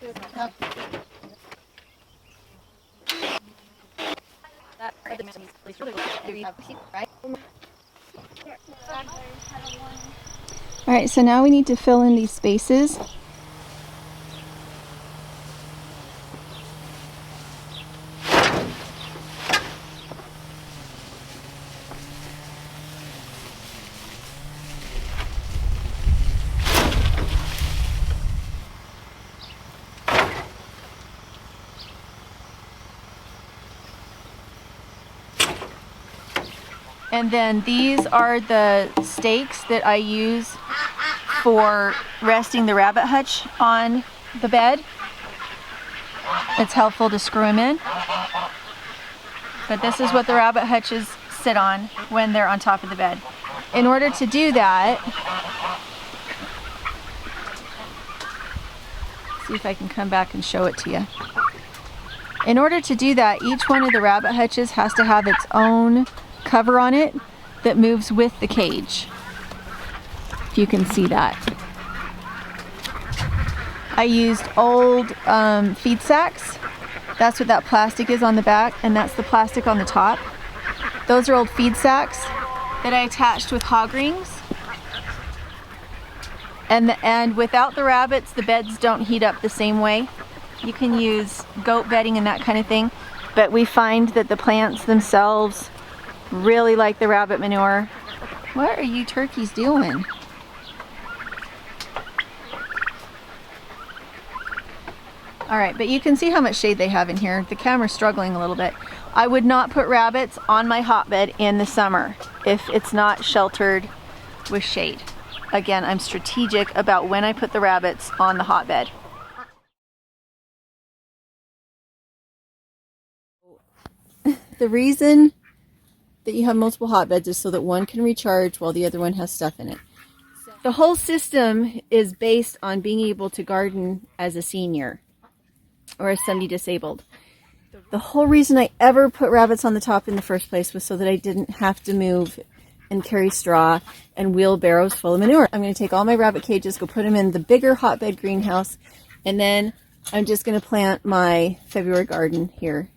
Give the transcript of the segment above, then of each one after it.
All right, so now we need to fill in these spaces. And then these are the stakes that I use for resting the rabbit hutch on the bed. It's helpful to screw them in. But this is what the rabbit hutches sit on when they're on top of the bed. In order to do that, see if I can come back and show it to you. In order to do that, each one of the rabbit hutches has to have its own cover on it that moves with the cage. If you can see that. I used old feed sacks. That's what that plastic is on the back, and that's the plastic on the top. Those are old feed sacks that I attached with hog rings. And without the rabbits, the beds don't heat up the same way. You can use goat bedding and that kind of thing, but we find that the plants themselves really like the rabbit manure. What are you turkeys doing? All right, but you can see how much shade they have in here. The camera's struggling a little bit. I would not put rabbits on my hotbed in the summer if it's not sheltered with shade. Again, I'm strategic about when I put the rabbits on the hotbed. The reason that you have multiple hotbeds is so that one can recharge while the other one has stuff in it. The whole system is based on being able to garden as a senior or as somebody disabled. The whole reason I ever put rabbits on the top in the first place was so that I didn't have to move and carry straw and wheelbarrows full of manure. I'm going to take all my rabbit cages, go put them in the bigger hotbed greenhouse, and then I'm just going to plant my February garden here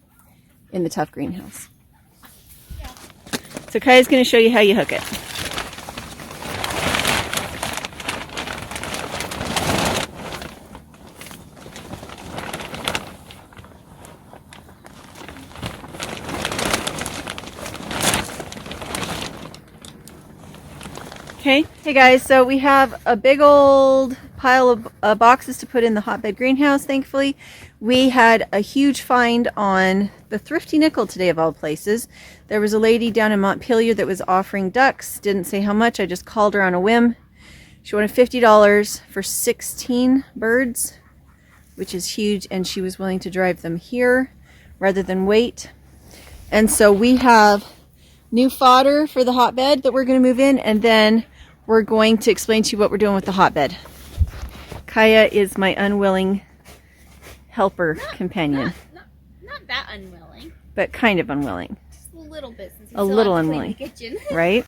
in the tough greenhouse. So Kaya's going to show you how you hook it. Okay, hey guys, so we have a big old pile of boxes to put in the hotbed greenhouse, thankfully. We had a huge find on the Thrifty Nickel today, of all places. There was a lady down in Montpelier that was offering ducks. Didn't say how much, I just called her on a whim. She wanted $50 for 16 birds, which is huge, and she was willing to drive them here rather than wait. And so we have new fodder for the hotbed that we're going to move in, and then we're going to explain to you what we're doing with the hotbed. Kaya is my unwilling helper companion. Not that unwilling. But kind of unwilling. Just a little bit. Since a little unwilling. The kitchen. Right?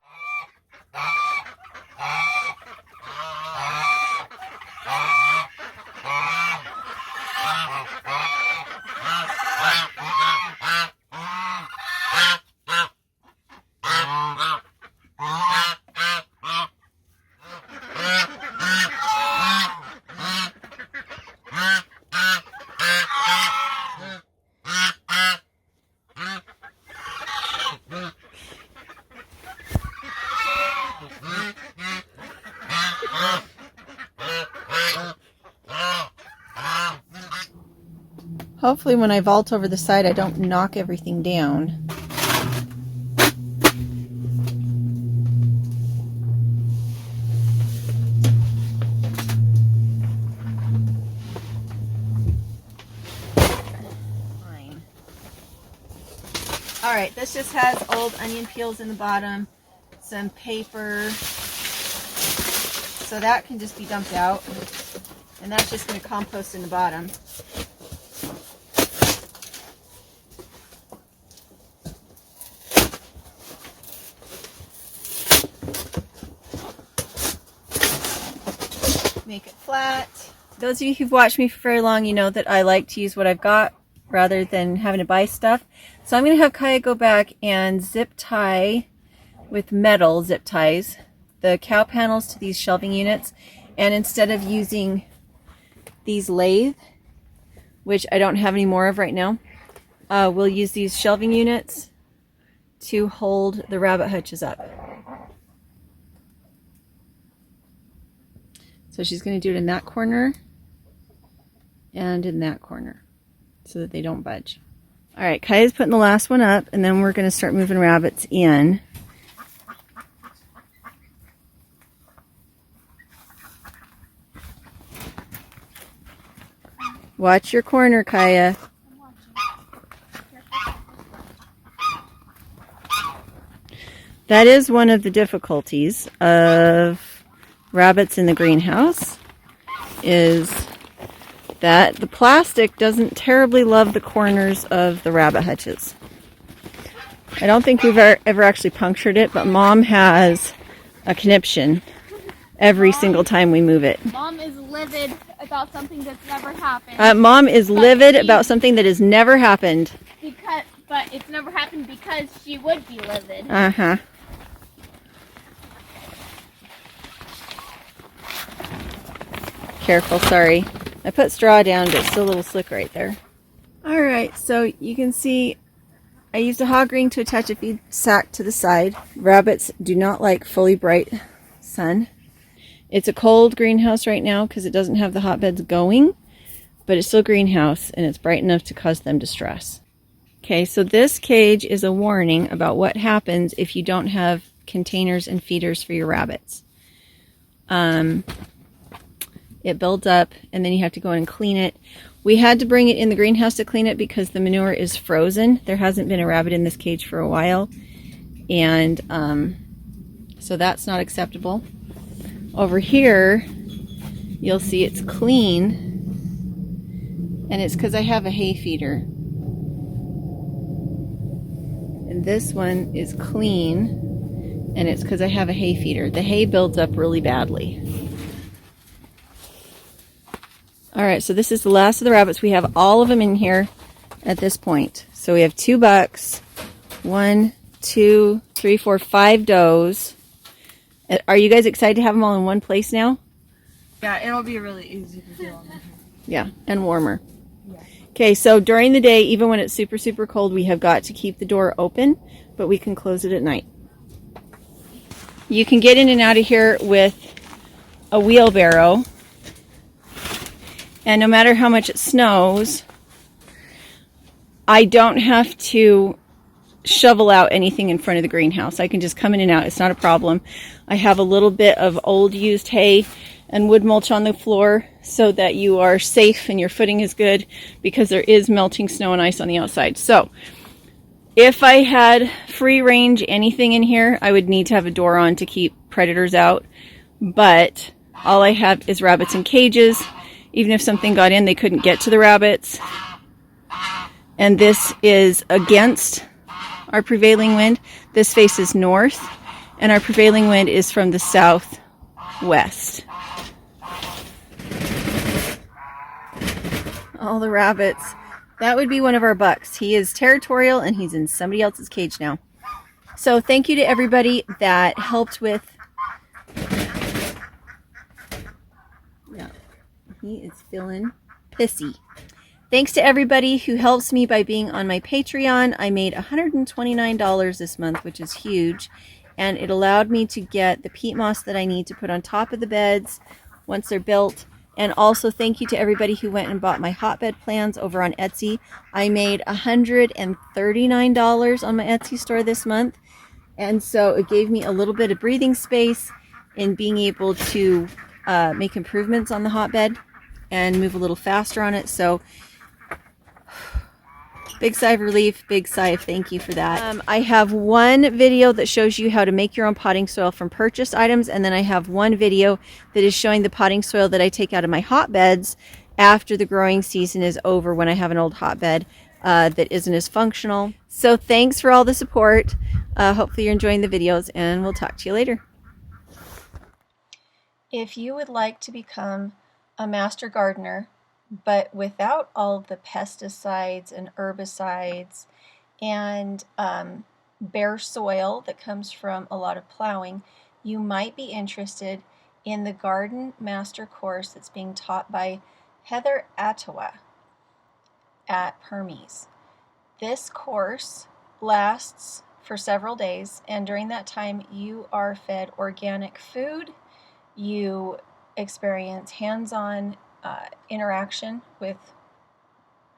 Hopefully when I vault over the side, I don't knock everything down. Fine. All right, this just has old onion peels in the bottom, some paper, so that can just be dumped out, and that's just going to compost in the bottom. Make it flat. Those of you who've watched me for very long, you know that I like to use what I've got rather than having to buy stuff. So I'm going to have Kaya go back and zip tie with metal zip ties the cow panels to these shelving units. And instead of using these lathe, which I don't have any more of right now, we'll use these shelving units to hold the rabbit hutches up. So she's going to do it in that corner and in that corner so that they don't budge. All right, Kaya's putting the last one up, and then we're going to start moving rabbits in. Watch your corner, Kaya. That is one of the difficulties of rabbits in the greenhouse, is that the plastic doesn't terribly love the corners of the rabbit hutches. I don't think we've ever actually punctured it, but Mom has a conniption every single time we move it. Mom is livid about something that's never happened. Mom is livid about something that has never happened. But it's never happened because she would be livid. Uh-huh. Careful, sorry. I put straw down, but it's still a little slick right there. Alright, so you can see I used a hog ring to attach a feed sack to the side. Rabbits do not like fully bright sun. It's a cold greenhouse right now because it doesn't have the hotbeds going, but it's still greenhouse and it's bright enough to cause them distress. Okay, so this cage is a warning about what happens if you don't have containers and feeders for your rabbits. It builds up and then you have to go in and clean it. We had to bring it in the greenhouse to clean it because the manure is frozen. There hasn't been a rabbit in this cage for a while, and so that's not acceptable. Over here you'll see it's clean, and it's because I have a hay feeder. And this one is clean, and it's because I have a hay feeder. The hay builds up really badly. Alright, so this is the last of the rabbits. We have all of them in here at this point. So we have 2 bucks, 1, 2, 3, 4, 5 does. Are you guys excited to have them all in one place now? Yeah, it'll be really easy to do on here. Yeah, and warmer. Yeah. Okay, so during the day, even when it's super, super cold, we have got to keep the door open, but we can close it at night. You can get in and out of here with a wheelbarrow. And no matter how much it snows, I don't have to shovel out anything in front of the greenhouse. I can just come in and out. It's not a problem. I have a little bit of old used hay and wood mulch on the floor so that you are safe and your footing is good, because there is melting snow and ice on the outside. So if I had free range anything in here, I would need to have a door on to keep predators out. But all I have is rabbits in cages. Even if something got in, they couldn't get to the rabbits. And this is against our prevailing wind. This faces north, and our prevailing wind is from the southwest. All the rabbits. That would be one of our bucks. He is territorial and he's in somebody else's cage now. So thank you to everybody that helped with... Yeah, he is feeling pissy. Thanks to everybody who helps me by being on my Patreon. I made $129 this month, which is huge. And it allowed me to get the peat moss that I need to put on top of the beds once they're built. And also thank you to everybody who went and bought my hotbed plans over on Etsy. I made $139 on my Etsy store this month. And so it gave me a little bit of breathing space in being able to make improvements on the hotbed and move a little faster on it. So big sigh of relief, big sigh of thank you for that. I have one video that shows you how to make your own potting soil from purchased items, and then I have one video that is showing the potting soil that I take out of my hotbeds after the growing season is over, when I have an old hotbed that isn't as functional. So thanks for all the support. Hopefully you're enjoying the videos, and we'll talk to you later. If you would like to become a master gardener, but without all of the pesticides and herbicides and bare soil that comes from a lot of plowing, you might be interested in the Garden Master course that's being taught by Heather at Permies. This course lasts for several days, and during that time you are fed organic food, you experience hands-on interaction with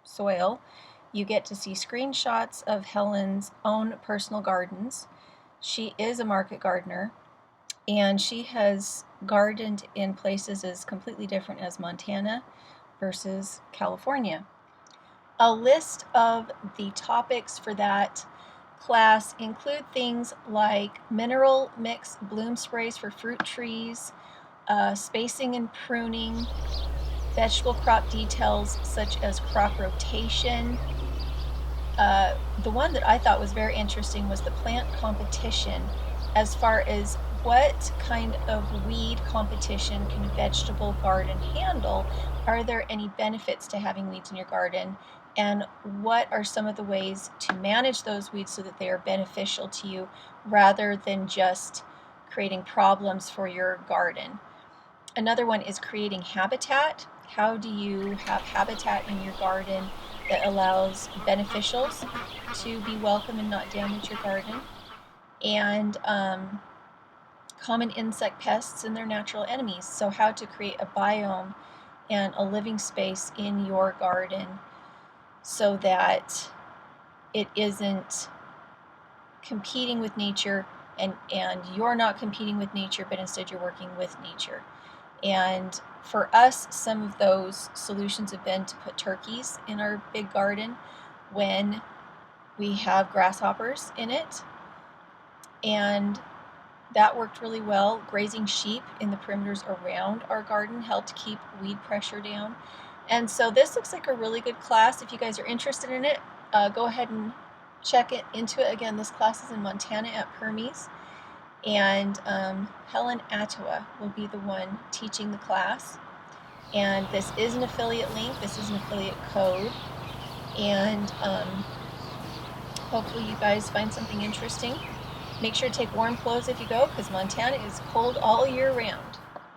soil, you get to see screenshots of Helen's own personal gardens. She is a market gardener, and she has gardened in places as completely different as Montana versus California. A list of the topics for that class include things like mineral mix bloom sprays for fruit trees, spacing and pruning, vegetable crop details such as crop rotation. The one that I thought was very interesting was the plant competition, as far as what kind of weed competition can a vegetable garden handle. Are there any benefits to having weeds in your garden? And what are some of the ways to manage those weeds so that they are beneficial to you rather than just creating problems for your garden? Another one is creating habitat. How do you have habitat in your garden that allows beneficials to be welcome and not damage your garden? And common insect pests and their natural enemies. So how to create a biome and a living space in your garden so that it isn't competing with nature, and you're not competing with nature, but instead you're working with nature. And for us, some of those solutions have been to put turkeys in our big garden when we have grasshoppers in it, and that worked really well. Grazing sheep in the perimeters around our garden helped keep weed pressure down. And so this looks like a really good class. If you guys are interested in it, go ahead and check into it. Again, this class is in Montana at Permies, and Helen Attawa will be the one teaching the class. And this is an affiliate link. This is an affiliate code. And hopefully you guys find something interesting. Make sure to take warm clothes if you go, because Montana is cold all year round.